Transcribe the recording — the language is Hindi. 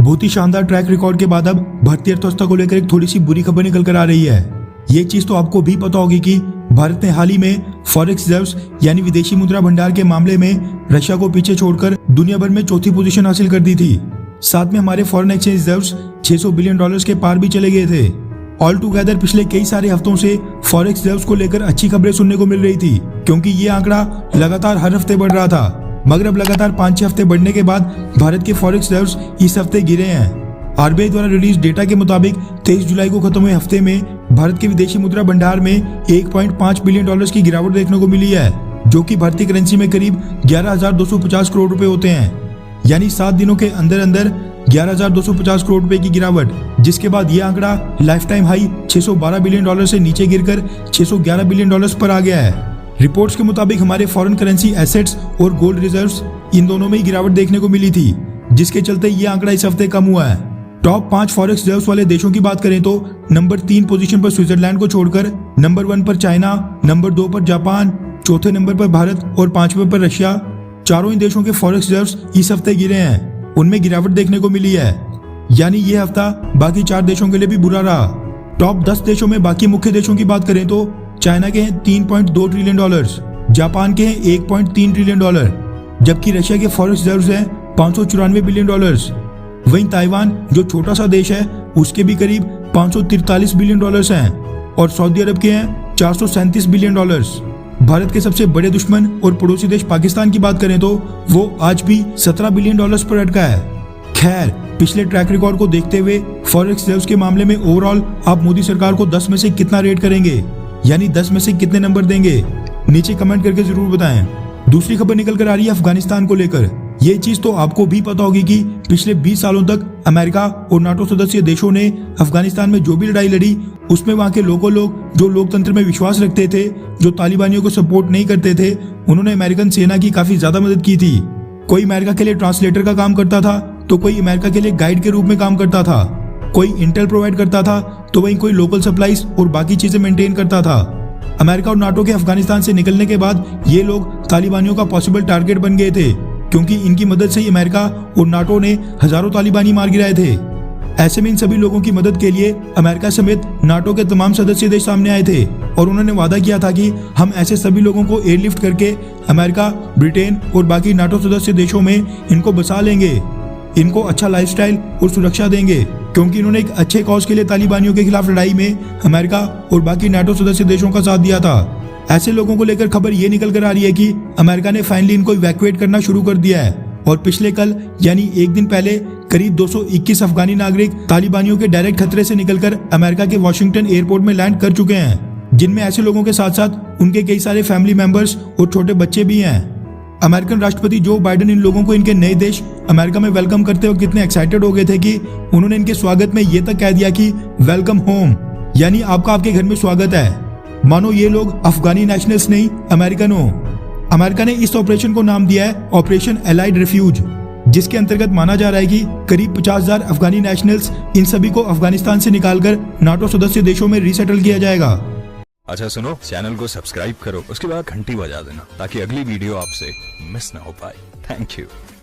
बहुत ही शानदार ट्रैक रिकॉर्ड के बाद अब भारतीय अर्थव्यवस्था को लेकर एक थोड़ी सी बुरी खबर निकल कर आ रही है। ये चीज तो आपको भी पता होगी कि भारत ने हाल ही में फॉरेक्स रिजर्व्स यानी विदेशी मुद्रा भंडार के मामले में रशिया को पीछे छोड़कर दुनिया भर में चौथी पोजीशन हासिल कर दी थी। साथ में हमारे फॉरेन एक्सचेंज रिजर्व्स $600 बिलियन के पार भी चले गए थे। ऑल टुगेदर पिछले कई सारे हफ्तों से फॉरेक्स रिजर्व्स को लेकर अच्छी खबरें सुनने को मिल रही थी, क्योंकि ये आंकड़ा लगातार हर हफ्ते बढ़ रहा था। मगर अब लगातार 5-6 हफ्ते बढ़ने के बाद भारत के फॉरेक्स रिजर्व्स इस हफ्ते गिरे हैं। आरबीआई द्वारा रिलीज डेटा के मुताबिक 23 जुलाई को खत्म हुए हफ्ते में भारत के विदेशी मुद्रा भंडार में $1.5 बिलियन की गिरावट देखने को मिली है, जो कि भारतीय करेंसी में करीब 11,250 करोड़ रुपए होते हैं। यानी 7 दिनों के अंदर अंदर 11,250 करोड़ रुपए की गिरावट, जिसके बाद यह आंकड़ा लाइफ टाइम हाई $612 बिलियन से नीचे गिरकर $611 बिलियन पर आ गया है। रिपोर्ट्स के मुताबिक हमारे फॉरेन करेंसी एसेट्स और गोल्ड रिजर्व्स इन दोनों में ही गिरावट देखने को मिली थी, जिसके चलते ये आंकड़ा इस हफ्ते कम हुआ है। टॉप 5 फॉरेक्स रिजर्व्स वाले देशों की बात करें तो नंबर 3 पोजीशन पर स्विट्जरलैंड को छोड़कर नंबर 1 पर चाइना, नंबर 2 पर जापान, चौथे नंबर पर भारत और 5वें पर रशिया। चारों ही देशों के फॉरेक्स रिजर्व्स इस हफ्ते गिरे हैं, उनमें गिरावट देखने को मिली है। यानी ये हफ्ता बाकी 4 देशों के लिए भी बुरा रहा। टॉप 10 देशों में बाकी मुख्य देशों की बात करें तो चाइना के हैं $3.2 ट्रिलियन, जापान के हैं $1.3 ट्रिलियन, जबकि रशिया के फॉरेक्स रिजर्व्स हैं $594 बिलियन। वहीं ताइवान जो छोटा सा देश है उसके भी करीब $543 बिलियन हैं और सऊदी अरब के हैं $437 बिलियन। भारत के सबसे बड़े दुश्मन और पड़ोसी देश पाकिस्तान की बात करें तो वो आज भी $17 बिलियन पर अटका है। खैर, पिछले ट्रैक रिकॉर्ड को देखते हुए फॉरेक्स रिजर्व्स के मामले में ओवरऑल आप मोदी सरकार को 10 में से कितना रेट करेंगे, यानी 10 में से कितने नंबर देंगे, नीचे कमेंट करके जरूर बताएं। दूसरी खबर निकल कर आ रही है अफगानिस्तान को लेकर। ये चीज तो आपको भी पता होगी कि पिछले 20 सालों तक अमेरिका और नाटो सदस्य देशों ने अफगानिस्तान में जो भी लड़ाई लड़ी उसमें वहां के लोग जो लोकतंत्र में विश्वास रखते थे, जो तालिबानियों को सपोर्ट नहीं करते थे, उन्होंने अमेरिकन सेना की काफी ज्यादा मदद की थी। कोई अमेरिका के लिए ट्रांसलेटर का काम करता था तो कोई अमेरिका के लिए गाइड के रूप में काम करता था, कोई इंटेल प्रोवाइड करता था तो वहीं कोई लोकल सप्लाईज और बाकी चीजें मेंटेन करता था। अमेरिका और नाटो के अफगानिस्तान से निकलने के बाद ये लोग तालिबानियों का पॉसिबल टारगेट बन गए थे, क्योंकि इनकी मदद से ही अमेरिका और नाटो ने हजारों तालिबानी मार गिराए थे। ऐसे में इन सभी लोगों की मदद के लिए अमेरिका समेत नाटो के तमाम सदस्य देश सामने आए थे और उन्होंने वादा किया था कि हम ऐसे सभी लोगों को एयरलिफ्ट करके अमेरिका, ब्रिटेन और बाकी नाटो सदस्य देशों में इनको बसा लेंगे, इनको अच्छा लाइफस्टाइल और सुरक्षा देंगे, क्योंकि इन्होंने एक अच्छे कॉज के लिए तालिबानियों के खिलाफ लड़ाई में अमेरिका और बाकी नाटो सदस्य देशों का साथ दिया था। ऐसे लोगों को लेकर खबर ये निकल कर आ रही है कि अमेरिका ने फाइनली इनको इवैक्यूएट करना शुरू कर दिया है और पिछले कल यानी एक दिन पहले करीब 221 अफगानी नागरिक तालिबानियों के डायरेक्ट खतरे से निकलकर अमेरिका के वॉशिंगटन एयरपोर्ट में लैंड कर चुके हैं, जिनमें ऐसे लोगों के साथ साथ उनके कई सारे फैमिली मेंबर्स और छोटे बच्चे भी हैं। अमेरिकन राष्ट्रपति जो बाइडेन इन लोगों को इनके नए देश अमेरिका में वेलकम करते वक्त कितने एक्साइटेड हो गए थे कि उन्होंने इनके स्वागत में ये तक कह दिया कि वेलकम होम, यानी आपका आपके घर में स्वागत है, मानो ये लोग अफगानी नेशनल्स नहीं अमेरिकन हो। अमेरिका ने इस ऑपरेशन को नाम दिया है ऑपरेशन एलाइड रिफ्यूज, जिसके अंतर्गत माना जा रहा है कि करीब 50,000 अफगानी नेशनल्स इन सभी को अफगानिस्तान से निकालकर नाटो सदस्य देशों में रीसेटल किया जाएगा। अच्छा सुनो, चैनल को सब्सक्राइब करो, उसके बाद घंटी बजा देना ताकि अगली वीडियो आपसे मिस ना हो पाए। Thank you.